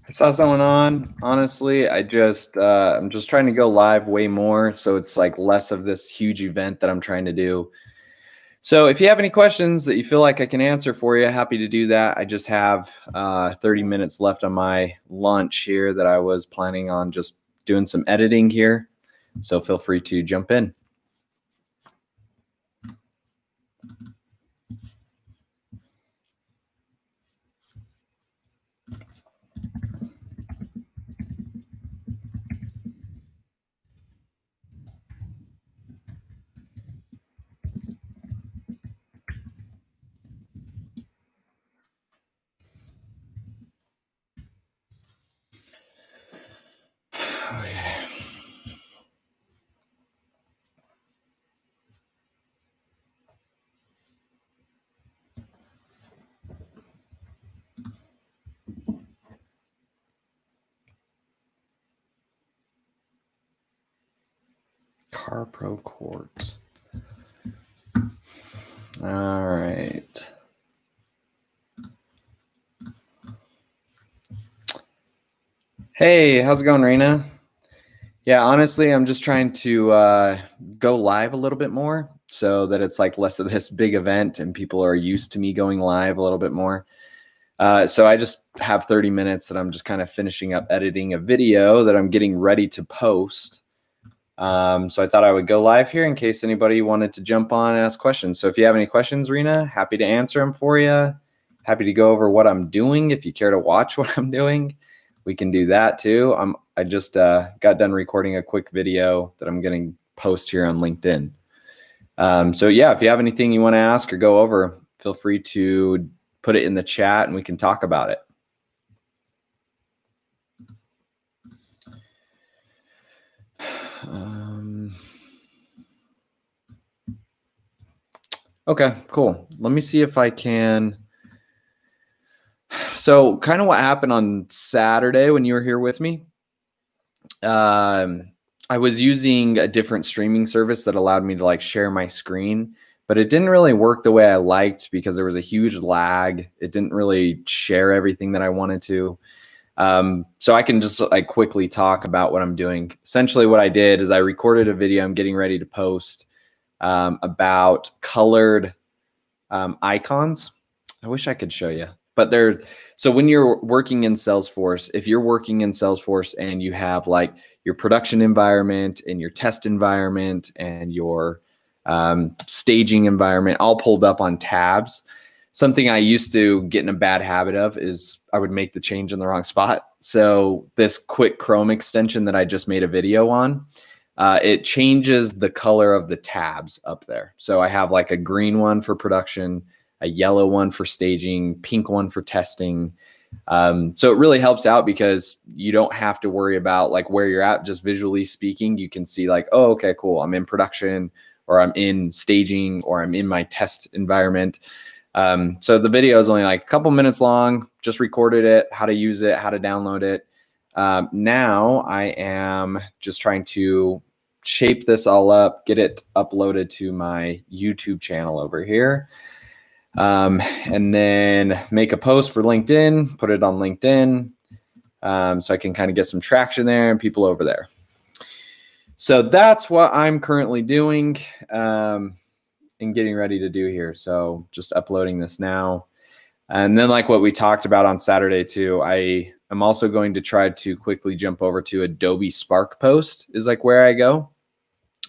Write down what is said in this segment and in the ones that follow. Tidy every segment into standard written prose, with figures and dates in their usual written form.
I saw someone on. Honestly, I'm just trying to go live way more, so it's like less of this huge event that I'm trying to do. So if you have any questions that you feel like I can answer for you, happy to do that. I just have 30 minutes left on my lunch here that I was planning on just doing some editing here. So feel free to jump in. Okay. CarPro Quartz. All right. Hey, how's it going, Raina? Yeah, honestly, I'm just trying to go live a little bit more so that it's like less of this big event and people are used to me going live a little bit more. So I just have 30 minutes that I'm just kind of finishing up editing a video that I'm getting ready to post. So I thought I would go live here in case anybody wanted to jump on and ask questions. So if you have any questions, Rena, happy to answer them for you. Happy to go over what I'm doing. If you care to watch what I'm doing, we can do that too. I just got done recording a quick video that I'm going to post here on LinkedIn. So yeah, if you have anything you want to ask or go over, feel free to put it in the chat and we can talk about it. Okay, cool. Let me see if I can. So kind of what happened on Saturday when you were here with me, I was using a different streaming service that allowed me to like share my screen, but it didn't really work the way I liked because there was a huge lag. It didn't really share everything that I wanted to. So I can just like quickly talk about what I'm doing. Essentially what I did is I recorded a video I'm getting ready to post about colored icons. I wish I could show you, but so when you're working in Salesforce, if you're working in Salesforce and you have like your production environment and your test environment and your staging environment all pulled up on tabs, something I used to get in a bad habit of is I would make the change in the wrong spot. So this quick Chrome extension that I just made a video on, it changes the color of the tabs up there. So I have like a green one for production, a yellow one for staging, pink one for testing. So it really helps out because you don't have to worry about like where you're at. Just visually speaking, you can see like, oh, okay, cool. I'm in production or I'm in staging or I'm in my test environment. So the video is only like a couple minutes long, just recorded it, how to use it, how to download it. Now I am just trying to shape this all up, get it uploaded to my YouTube channel over here. And then make a post for LinkedIn, put it on LinkedIn. So I can kind of get some traction there and people over there. So that's what I'm currently doing and getting ready to do here. So just uploading this now. And then like what we talked about on Saturday too, I'm also going to try to quickly jump over to Adobe Spark Post is like where I go.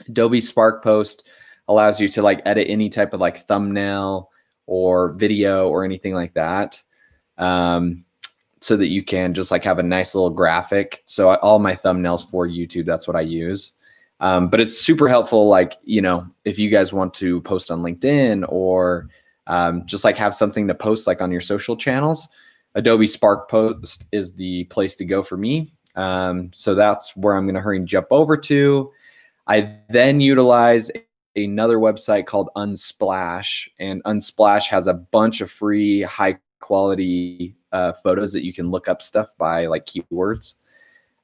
Adobe Spark Post allows you to like edit any type of like thumbnail or video or anything like that. So that you can just like have a nice little graphic. So all my thumbnails for YouTube, that's what I use. But it's super helpful. Like, you know, if you guys want to post on LinkedIn or just like have something to post like on your social channels, Adobe Spark Post is the place to go for me. So that's where I'm going to hurry and jump over to. I then utilize another website called Unsplash, and Unsplash has a bunch of free high quality photos that you can look up stuff by like keywords.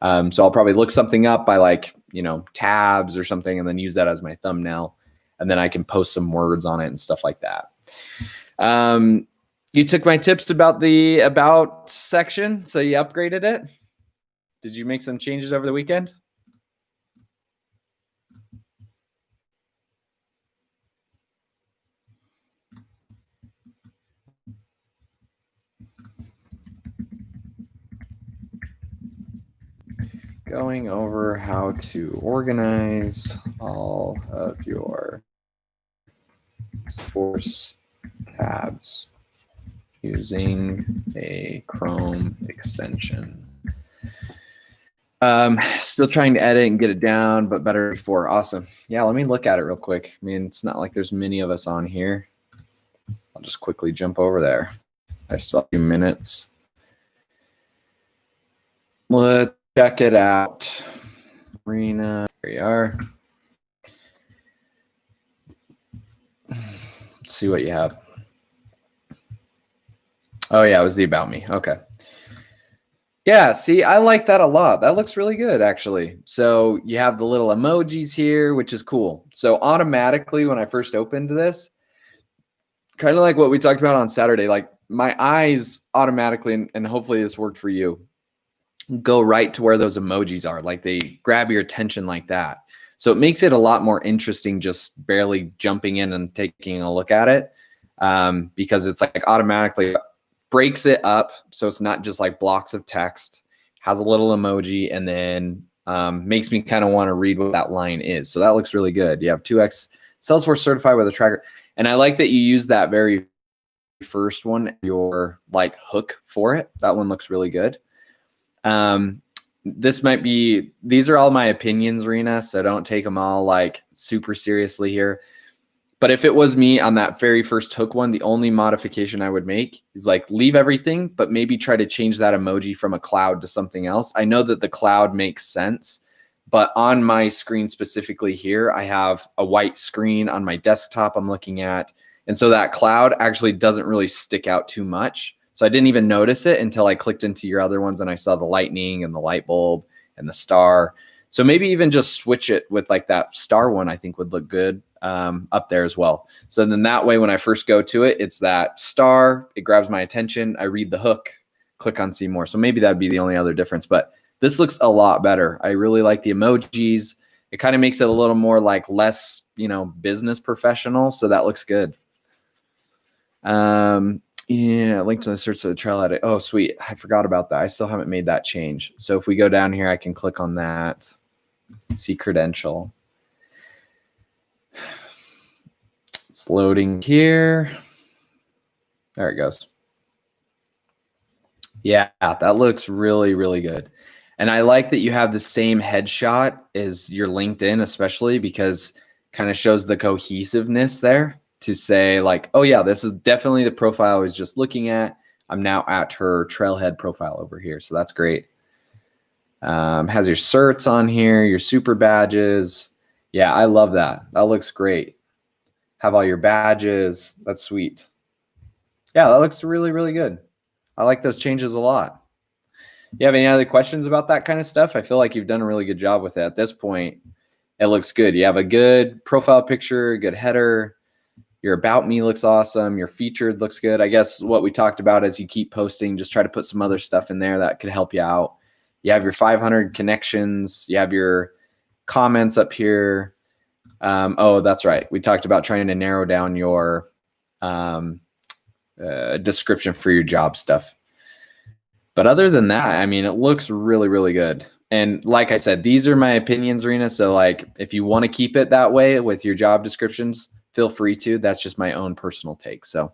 So I'll probably look something up by like, you know, tabs or something and then use that as my thumbnail. And then I can post some words on it and stuff like that. You took my tips about the about section, so you upgraded it. Did you make some changes over the weekend? Going over how to organize all of your Salesforce tabs using a Chrome extension. Still trying to edit and get it down, but better before. Awesome. Yeah, let me look at it real quick. I mean, it's not like there's many of us on here. I'll just quickly jump over there. I still have a few minutes. Let's check it out. Arena, here we are. Let's see what you have. Oh yeah, it was the about me. Okay. Yeah, see, I like that a lot. That looks really good, actually. So you have the little emojis here, which is cool. So automatically, when I first opened this, kind of like what we talked about on Saturday, like my eyes automatically, and hopefully this worked for you, go right to where those emojis are. Like they grab your attention like that. So it makes it a lot more interesting just barely jumping in and taking a look at it, because it's like automatically breaks it up. So it's not just like blocks of text, has a little emoji, and then makes me kind of want to read what that line is. So that looks really good. You have 2x Salesforce certified with a tracker. And I like that you use that very first one, your like hook for it. That one looks really good. This might be, these are all my opinions, Rena, so don't take them all like super seriously here. But if it was me on that very first hook one, the only modification I would make is like leave everything, but maybe try to change that emoji from a cloud to something else. I know that the cloud makes sense, but on my screen specifically here, I have a white screen on my desktop I'm looking at. And so that cloud actually doesn't really stick out too much. So I didn't even notice it until I clicked into your other ones and I saw the lightning and the light bulb and the star. So maybe even just switch it with like that star one, I think would look good up there as well. So then that way, when I first go to it, it's that star, it grabs my attention. I read the hook, click on see more. So maybe that'd be the only other difference, but this looks a lot better. I really like the emojis. It kind of makes it a little more like less, business professional. So that looks good. Yeah, link to the search of the trial edit. Oh, sweet. I forgot about that. I still haven't made that change. So if we go down here, I can click on that. See credential. It's loading here. There it goes. Yeah, that looks really, really good. And I like that you have the same headshot as your LinkedIn, especially because kind of shows the cohesiveness there to say like, oh yeah, this is definitely the profile I was just looking at. I'm now at her trailhead profile over here. So that's great. Has your certs on here, your super badges. Yeah, I love that. That looks great. Have all your badges. That's sweet. Yeah, that looks really, really good. I like those changes a lot. You have any other questions about that kind of stuff? I feel like you've done a really good job with it. At this point, it looks good. You have a good profile picture, good header. Your about me looks awesome. Your featured looks good. I guess what we talked about is you keep posting, just try to put some other stuff in there that could help you out. You have your 500 connections. You have your comments up here. Oh, that's right. We talked about trying to narrow down your description for your job stuff. But other than that, I mean, it looks really, really good. And like I said, these are my opinions, Rena. So like, if you want to keep it that way with your job descriptions, feel free to. That's just my own personal take. So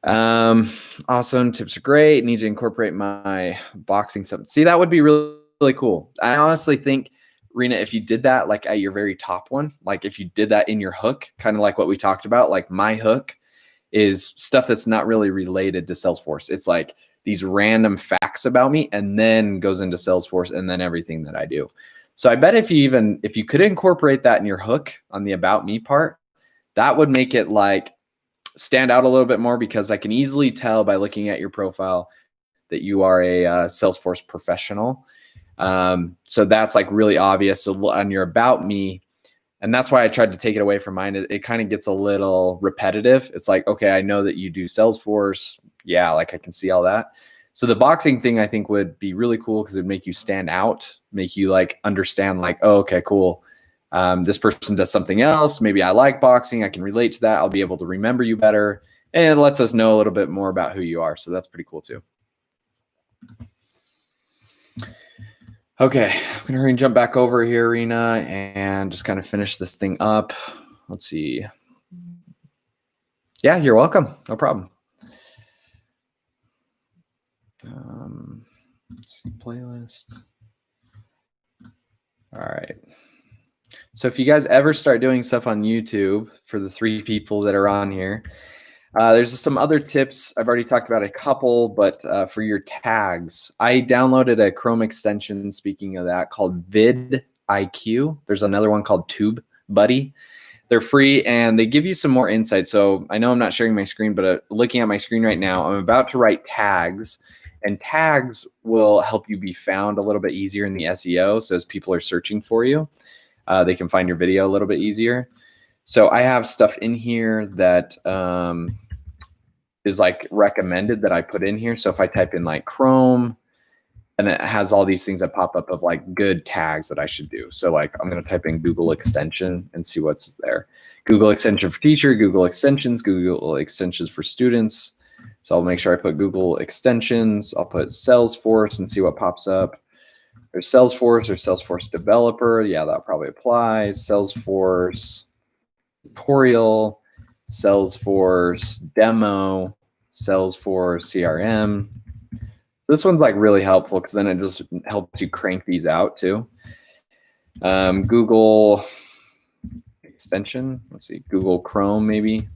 awesome. Tips are great. Need to incorporate my boxing stuff. See, that would be really, really cool. I honestly think, Rena, if you did that like at your very top one, like if you did that in your hook, kind of like what we talked about, like my hook is stuff that's not really related to Salesforce. It's like these random facts about me and then goes into Salesforce and then everything that I do. So I bet if you could incorporate that in your hook on the about me part, that would make it like stand out a little bit more, because I can easily tell by looking at your profile that you are a Salesforce professional. So that's like really obvious. So on your about me, And that's why I tried to take it away from mine. It kind of gets a little repetitive. It's like, okay, I know that you do Salesforce. Yeah, like I can see all that. So the boxing thing I think would be really cool because it'd make you stand out, make you like understand like, oh, okay, cool. This person does something else. Maybe I like boxing. I can relate to that. I'll be able to remember you better. And it lets us know a little bit more about who you are. So that's pretty cool too. Okay, I'm gonna hurry and jump back over here, Rena, and just kind of finish this thing up. Let's see. Yeah, you're welcome. No problem. Let's see, playlist. All right. So if you guys ever start doing stuff on YouTube, for the 3 people that are on here, there's some other tips. I've already talked about a couple, but for your tags, I downloaded a Chrome extension, speaking of that, called vidIQ. There's another one called TubeBuddy. They're free and they give you some more insight. So I know I'm not sharing my screen, but looking at my screen right now, I'm about to write tags, and tags will help you be found a little bit easier in the SEO. So as people are searching for you, they can find your video a little bit easier. So I have stuff in here that is like recommended that I put in here. So if I type in like Chrome, and it has all these things that pop up of like good tags that I should do. So like I'm going to type in Google extension and see what's there. Google extension for teacher, Google extensions for students. So I'll make sure I put Google extensions. I'll put Salesforce and see what pops up. There's Salesforce or Salesforce developer. Yeah, that probably applies. Salesforce tutorial, Salesforce demo, Salesforce CRM. This one's like really helpful because then it just helps you crank these out too. Google extension. Let's see, Google Chrome maybe.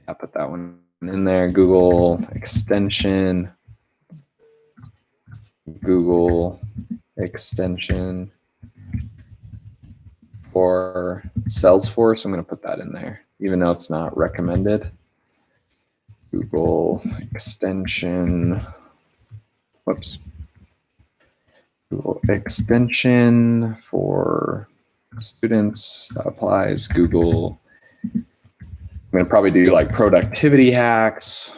I'll put that one in there. Google extension. Google extension for Salesforce. I'm going to put that in there, even though it's not recommended. Google extension, whoops. Google extension for students, that applies. Google, I'm going to probably do like productivity hacks.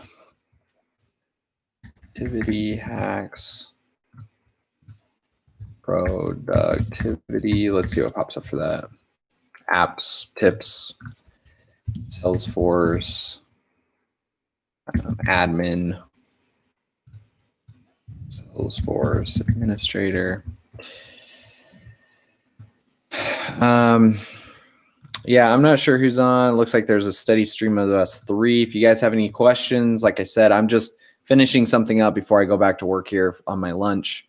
Productivity, let's see what pops up for that. Apps, tips, Salesforce, admin, Salesforce administrator. Yeah, I'm not sure who's on. It looks like there's a steady stream of us 3. If you guys have any questions, like I said, I'm just finishing something up before I go back to work here on my lunch.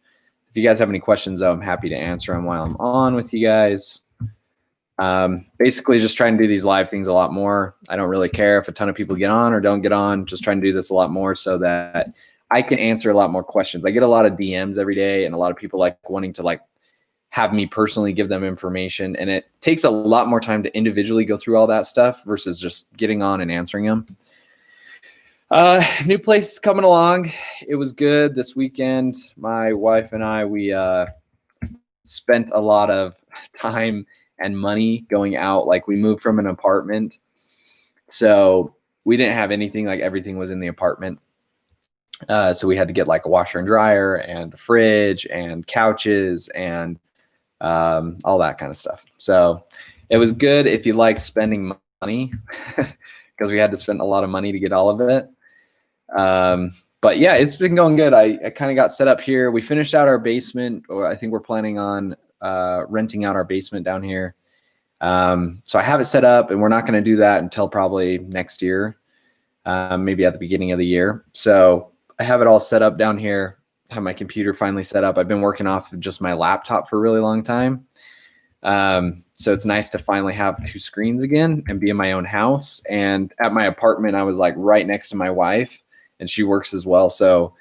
If you guys have any questions, though, I'm happy to answer them while I'm on with you guys. Basically just trying to do these live things a lot more. I don't really care if a ton of people get on or don't get on, just trying to do this a lot more so that I can answer a lot more questions. I get a lot of DMs every day and a lot of people like wanting to like have me personally give them information. And it takes a lot more time to individually go through all that stuff versus just getting on and answering them. New place is coming along. It was good this weekend. My wife and I, we spent a lot of time and money going out. Like we moved from an apartment, so we didn't have anything, like everything was in the apartment. So we had to get like a washer and dryer and a fridge and couches and all that kind of stuff. So it was good if you like spending money because we had to spend a lot of money to get all of it. But yeah, it's been going good. I kind of got set up here. We finished out our basement, or I think we're planning on renting out our basement down here. So I have it set up, and we're not going to do that until probably next year, maybe at the beginning of the year. So I have it all set up down here. Have my computer finally set up. I've been working off of just my laptop for a really long time. So it's nice to finally have 2 screens again and be in my own house. And at my apartment, I was like right next to my wife, and she works as well. So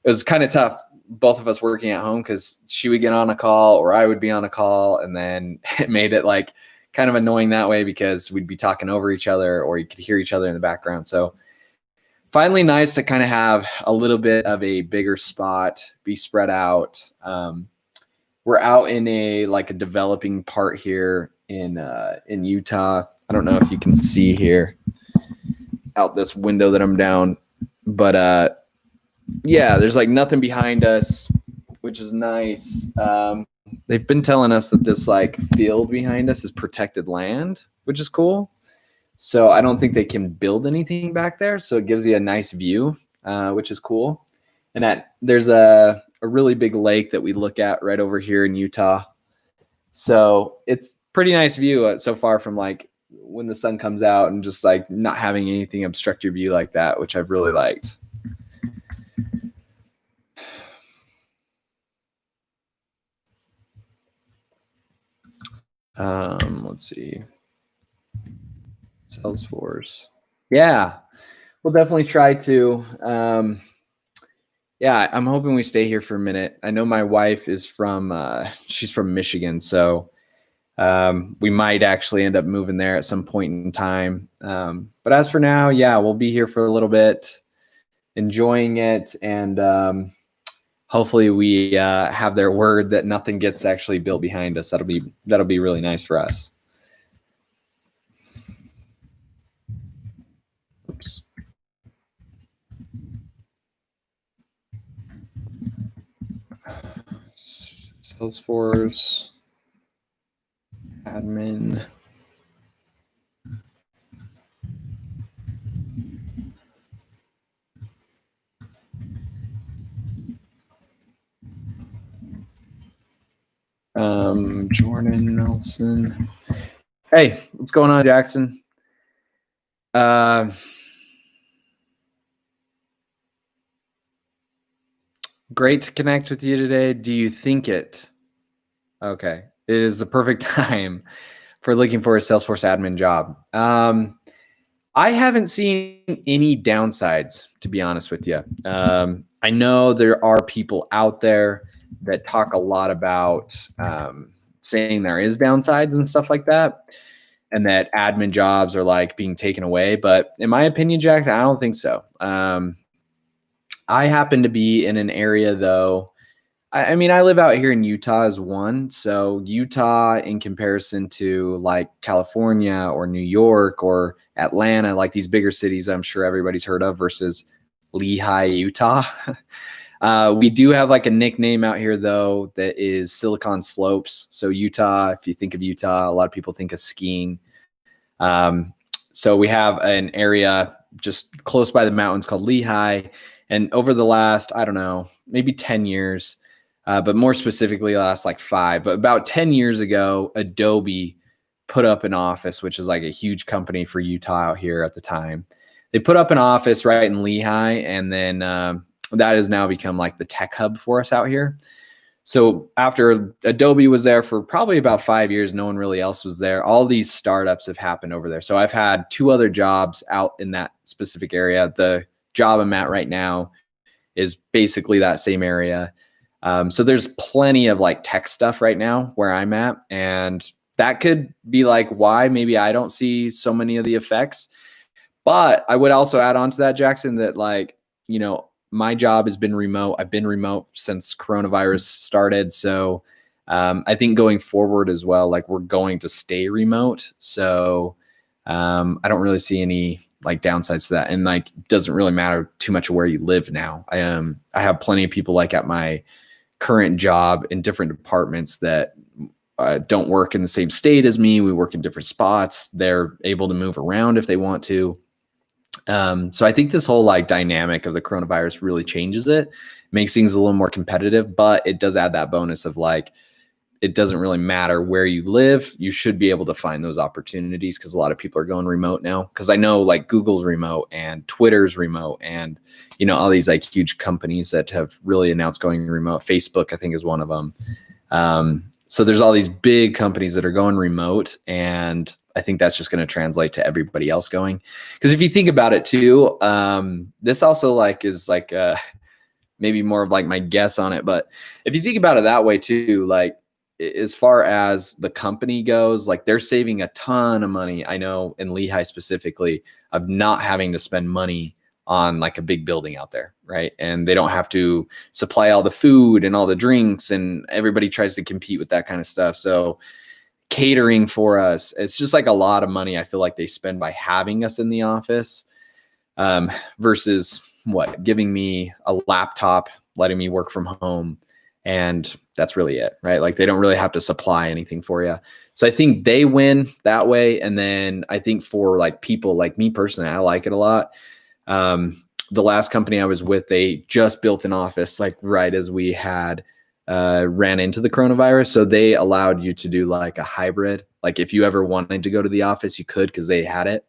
it was kind of tough, both of us working at home, because she would get on a call or I would be on a call, and then it made it like kind of annoying that way because we'd be talking over each other or you could hear each other in the background. So finally nice to kind of have a little bit of a bigger spot, be spread out. We're out in a developing part here in Utah. I don't know if you can see here out this window that I'm down, but yeah, there's like nothing behind us, which is nice. They've been telling us that this like field behind us is protected land, which is cool. So I don't think they can build anything back there. So it gives you a nice view, which is cool. And there's a really big lake that we look at right over here in Utah. So it's pretty nice view so far from like when the sun comes out and just like not having anything obstruct your view like that, which I've really liked. Let's see. Salesforce. Yeah, we'll definitely try to. Yeah, I'm hoping we stay here for a minute. I know my wife is she's from Michigan, so we might actually end up moving there at some point in time. But as for now, yeah, we'll be here for a little bit, enjoying it, and hopefully we have their word that nothing gets actually built behind us. That'll be really nice for us. Oops. Salesforce admin. Jordan Nelson. Hey, what's going on, Jackson? Great to connect with you today. Do you think it? Okay. It is the perfect time for looking for a Salesforce admin job. I haven't seen any downsides, to be honest with you. I know there are people out there that talk a lot about saying there is downsides and stuff like that, and that admin jobs are like being taken away. But in my opinion, Jack, I don't think so. I happen to be in an area, though. I mean, I live out here in Utah as one. So Utah, in comparison to like California or New York or Atlanta, like these bigger cities I'm sure everybody's heard of, versus Lehi, Utah. We do have like a nickname out here, though, that is Silicon Slopes. So Utah, if you think of Utah, a lot of people think of skiing. So we have an area just close by the mountains called Lehi. And over the last, I don't know, maybe 10 years, but more specifically last like 5, but about 10 years ago, Adobe put up an office, which is like a huge company for Utah out here at the time. They put up an office right in Lehi, and then that has now become like the tech hub for us out here. So after Adobe was there for probably about 5 years, no one really else was there. All these startups have happened over there. So I've had 2 other jobs out in that specific area. The job I'm at right now is basically that same area. So there's plenty of like tech stuff right now where I'm at, and that could be like why maybe I don't see so many of the effects. But I would also add on to that, Jackson, that like, you know, my job has been remote. I've been remote since coronavirus started. So I think going forward as well, like we're going to stay remote. So I don't really see any like downsides to that. And like, doesn't really matter too much where you live now. I have plenty of people like at my current job in different departments that don't work in the same state as me. We work in different spots. They're able to move around if they want to. So I think this whole like dynamic of the coronavirus really changes it, makes things a little more competitive, but it does add that bonus of like, it doesn't really matter where you live. You should be able to find those opportunities because a lot of people are going remote now. Because I know like Google's remote and Twitter's remote, and you know all these like huge companies that have really announced going remote. Facebook, I think, is one of them. So there's all these big companies that are going remote, and I think that's just going to translate to everybody else going. Because if you think about it too, this also like is like maybe more of like my guess on it. But if you think about it that way too, like as far as the company goes, like they're saving a ton of money. I know in Lehi specifically of not having to spend money on like a big building out there, right? And they don't have to supply all the food and all the drinks, and everybody tries to compete with that kind of stuff. So catering for us. It's just like a lot of money I feel like they spend by having us in the office, versus giving me a laptop, letting me work from home. And that's really it, right? Like they don't really have to supply anything for you. So I think they win that way. And then I think for like people like me personally, I like it a lot. The last company I was with, they just built an office like right as we had ran into the coronavirus. So they allowed you to do like a hybrid. Like if you ever wanted to go to the office, you could, because they had it.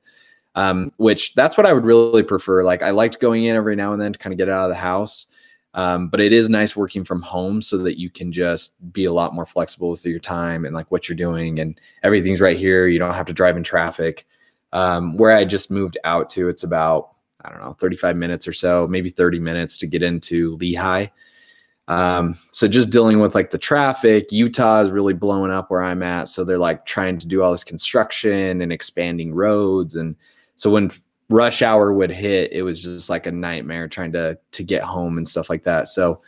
Which that's what I would really prefer. Like I liked going in every now and then to kind of get out of the house. But it is nice working from home so that you can just be a lot more flexible with your time and like what you're doing, and everything's right here. You don't have to drive in traffic. Where I just moved out to, it's about, I don't know, 35 minutes or so, maybe 30 minutes to get into Lehigh. So just dealing with like the traffic. Utah is really blowing up where I'm at. So they're like trying to do all this construction and expanding roads. And so when rush hour would hit, it was just like a nightmare trying to get home and stuff like that. So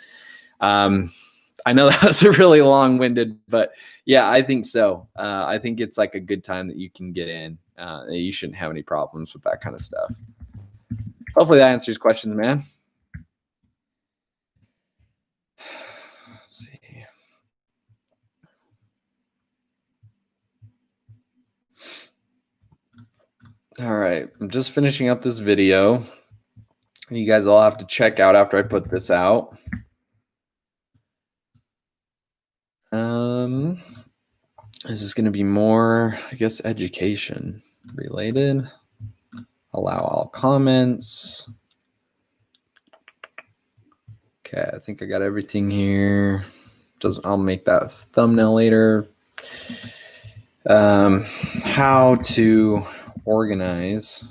I know that was a really long-winded, but yeah, I think so. I think it's like a good time that you can get in. You shouldn't have any problems with that kind of stuff. Hopefully that answers questions, man. Let's see. All right, I'm just finishing up this video. You guys all have to check out after I put this out. This is going to be more, I guess, education related. Allow all comments. Okay, I think I got everything here. I'll make that thumbnail later. How to organize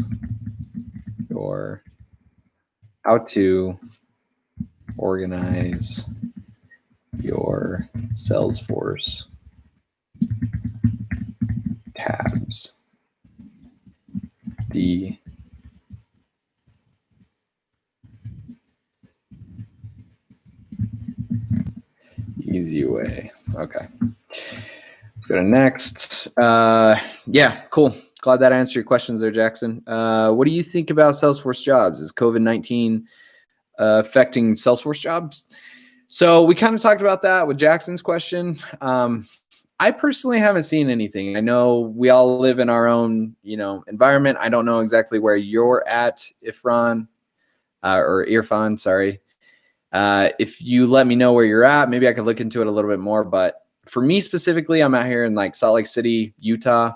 your Salesforce tabs the easy way. Okay, let's go to next. Yeah, cool. Glad that answered your questions there, Jackson. What do you think about Salesforce jobs? Is COVID-19 affecting Salesforce jobs? So we kind of talked about that with Jackson's question. I personally haven't seen anything. I know we all live in our own, environment. I don't know exactly where you're at, Irfan, sorry. If you let me know where you're at, maybe I could look into it a little bit more. But for me specifically, I'm out here in like Salt Lake City, Utah.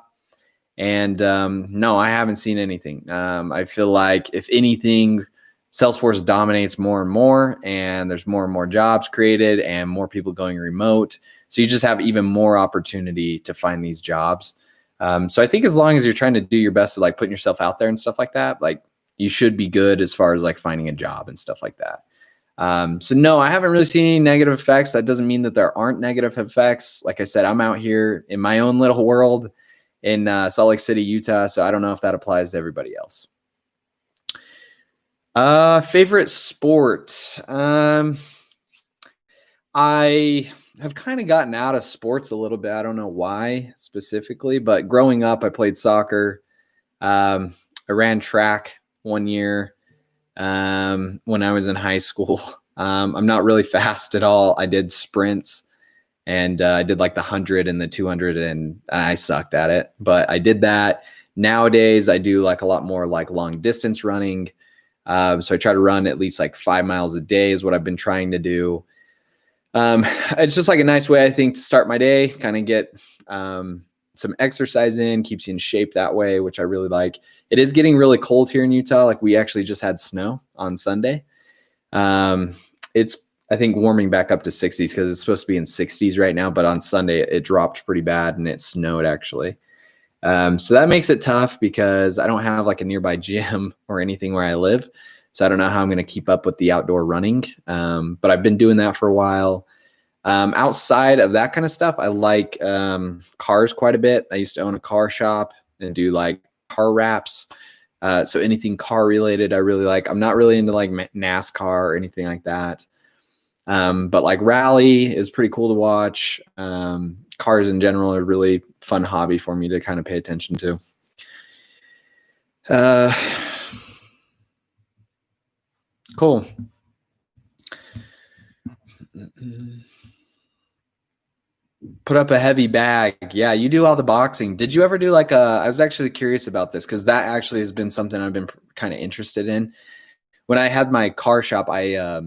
And no, I haven't seen anything. I feel like if anything, Salesforce dominates more and more, and there's more and more jobs created and more people going remote. So you just have even more opportunity to find these jobs. So I think as long as you're trying to do your best to like putting yourself out there and stuff like that, like you should be good as far as like finding a job and stuff like that. So no, I haven't really seen any negative effects. That doesn't mean that there aren't negative effects. Like I said, I'm out here in my own little world in Salt Lake City, Utah. So I don't know if that applies to everybody else. Favorite sport. I have kind of gotten out of sports a little bit. I don't know why specifically, but growing up, I played soccer. I ran track one year when I was in high school. I'm not really fast at all. I did sprints, and I did like the 100 and the 200, and I sucked at it, but I did that. Nowadays, I do like a lot more like long distance running. So I try to run at least like 5 miles a day is what I've been trying to do. It's just like a nice way, I think, to start my day, kind of get some exercise in, keeps you in shape that way, which I really like. It is getting really cold here in Utah. Like we actually just had snow on Sunday. It's, I think, warming back up to 60s because it's supposed to be in 60s right now, but on Sunday it dropped pretty bad and it snowed actually. So that makes it tough because I don't have like a nearby gym or anything where I live. So I don't know how I'm going to keep up with the outdoor running. But I've been doing that for a while. Outside of that kind of stuff, I like cars quite a bit. I used to own a car shop and do like car wraps. So anything car related, I really like. I'm not really into like NASCAR or anything like that. But like rally is pretty cool to watch. cars in general are a really fun hobby for me to kind of pay attention to. Cool. Put up a heavy bag. Yeah, you do all the boxing. Did you ever do like I was actually curious about this because that actually has been something I've been kind of interested in. When I had my car shop, I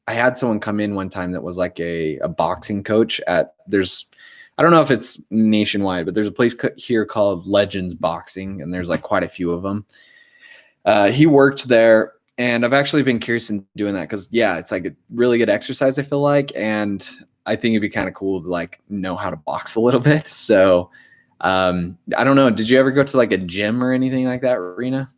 had someone come in one time that was like a boxing coach at I don't know if it's nationwide, but there's a place here called Legends Boxing, and there's like quite a few of them. He worked there, and I've actually been curious in doing that because, yeah, it's like a really good exercise, I feel like, and I think it'd be kind of cool to like know how to box a little bit. So I don't know. Did you ever go to like a gym or anything like that, Rena?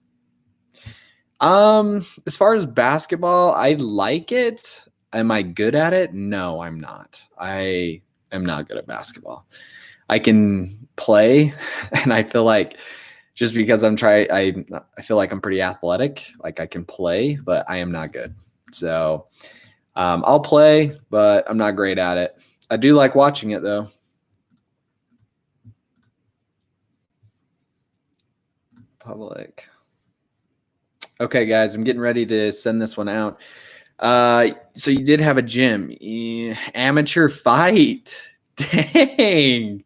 As far as basketball, I like it. Am I good at it? No, I'm not. I am not good at basketball. I can play, and I feel like just because I feel like I'm pretty athletic. Like I can play, but I am not good. So I'll play, but I'm not great at it. I do like watching it though. Public. Okay, guys, I'm getting ready to send this one out. So you did have a gym. Amateur fight. Dang.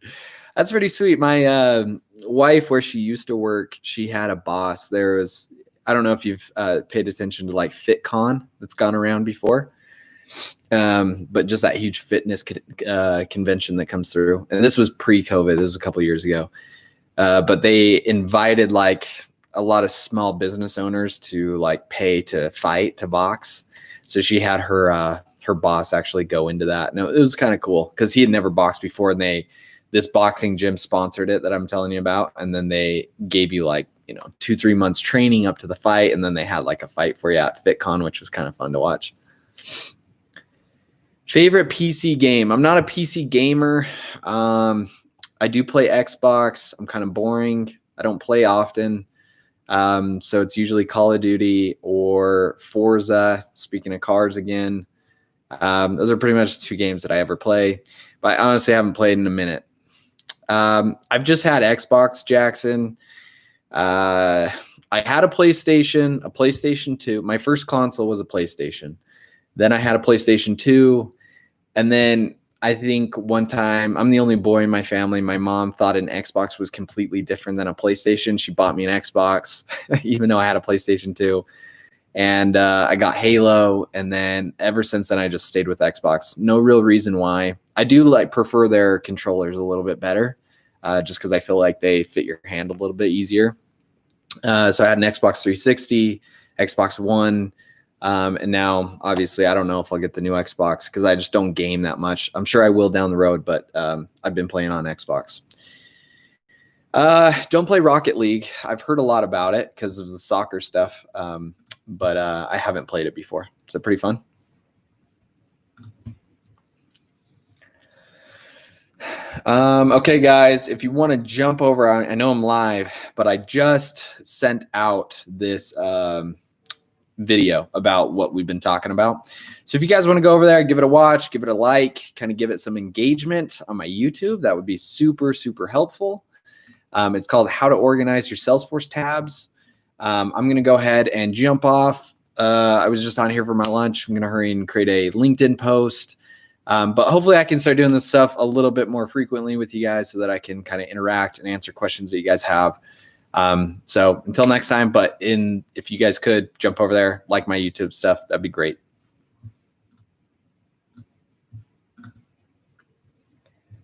That's pretty sweet. My wife, where she used to work, she had a boss. I don't know if you've paid attention to like FitCon that's gone around before. But just that huge fitness convention that comes through. And this was pre-COVID. This was a couple years ago. But they invited like a lot of small business owners to like pay to fight, to box. So she had her boss actually go into that. And it was kind of cool because he had never boxed before. And this boxing gym sponsored it that I'm telling you about. And then they gave you like, 2-3 months training up to the fight. And then they had like a fight for you at FitCon, which was kind of fun to watch. Favorite PC game. I'm not a PC gamer. I do play Xbox. I'm kind of boring. I don't play often. So it's usually Call of Duty or Forza. Speaking of cars again. Those are pretty much 2 games that I ever play. But I honestly haven't played in a minute. I've just had Xbox, Jackson. I had a PlayStation 2. My first console was a PlayStation. Then I had a PlayStation 2. And then I think one time, I'm the only boy in my family. My mom thought an Xbox was completely different than a PlayStation. She bought me an Xbox, even though I had a PlayStation 2. And I got Halo. And then ever since then, I just stayed with Xbox. No real reason why. I do prefer their controllers a little bit better, just because I feel like they fit your hand a little bit easier. So I had an Xbox 360, Xbox One. And now, obviously, I don't know if I'll get the new Xbox because I just don't game that much. I'm sure I will down the road, but I've been playing on Xbox. Don't play Rocket League. I've heard a lot about it because of the soccer stuff, but I haven't played it before. So pretty fun. Okay, guys, if you want to jump over, I know I'm live, but I just sent out this video about what we've been talking about. So if you guys want to go over there, give it a watch, give it a like, kind of give it some engagement on my YouTube, that would be super, super helpful. It's called How to Organize Your Salesforce Tabs. I'm going to go ahead and jump off. I was just on here for my lunch. I'm going to hurry and create a LinkedIn post. But hopefully I can start doing this stuff a little bit more frequently with you guys so that I can kind of interact and answer questions that you guys have. So until next time, if you guys could jump over there, like my YouTube stuff, that'd be great.